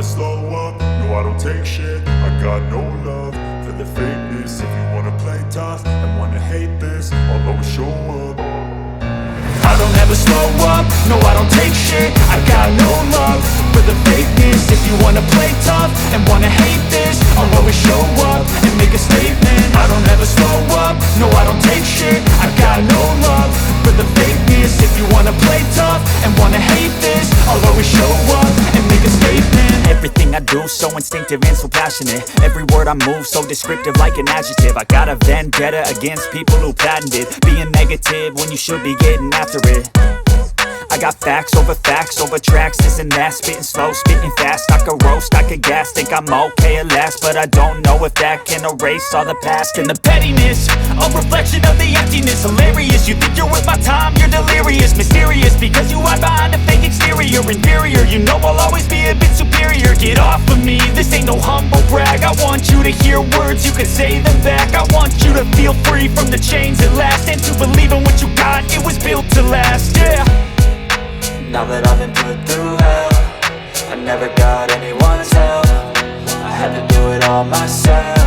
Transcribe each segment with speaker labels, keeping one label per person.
Speaker 1: slow up, no I don't take shit. I got no love for the fakeness. If you wanna play tough and wanna hate this, I'll always show up. I don't ever slow up, no I don't take shit. I got no love for the fakeness. If you wanna play tough and wanna hate this, I'll always show up and make a statement. I don't ever slow up, no I don't take shit. I got no love for the fakeness. If you wanna play tough and wanna hate this, I'll always show up and make a statement.
Speaker 2: Everything I do so instinctive and so passionate. Every word I move so descriptive like an adjective. I got a vendetta against people who patented being negative when you should be getting after it. I got facts over tracks, this and that. Spitting slow, spitting fast, I could roast, I could gas. Think I'm okay at last, but I don't know if that can erase all the past. And the pettiness, a reflection of the emptiness. Hilarious, you think you're worth my time, you're delirious. Mysterious, because you hide behind a fake exterior. Inferior, you know I'll always be a bit superior. Get off of me, this ain't no humble brag. I want you to hear words, you can say them back. I want you to feel free from the chains at last, and to believe in what you got, it was built to last, yeah.
Speaker 3: Now that I've been put through hell, I never got anyone's help. I had to do it all myself.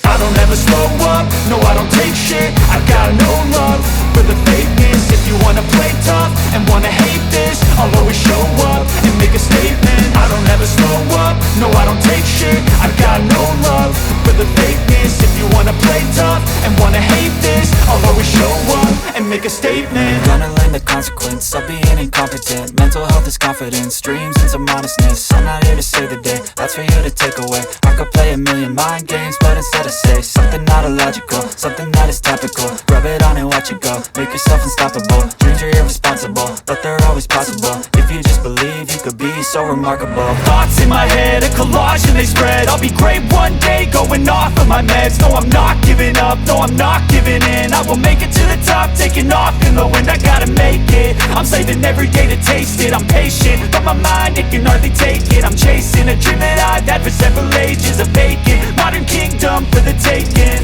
Speaker 1: I don't ever slow up, no I don't take shit. I got no love for the fakeness. If you wanna play tough and wanna hate this, I'll always show up and make a statement. I don't ever slow up, no I don't take shit. I got no love for the fakeness. If you wanna play tough and wanna hate this, I'll always show up and make a statement.
Speaker 3: Gonna learn the consequence of being incompetent. Mental health is confidence, dreams and some honestness. I'm not here to save the day, that's for you to take away. I could play a million mind games, but instead I say something not illogical, something that is topical. Rub it on and watch it go, make yourself unstoppable. Dreams are irresponsible, but they're always possible. If you just believe, you could be so remarkable.
Speaker 2: Thoughts in my head, a collage and they spread. I'll be great one day, going off of my meds. No, I'm not giving up, no, I'm not giving in. I will make it to the top, taking off in the wind. I gotta make it, I'm saving every day to taste it. I'm patient, but my mind, it can hardly take it. I'm chasing a dream that I've had for several ages. A vacant, modern kingdom for the taking.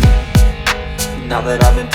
Speaker 3: Now that I've been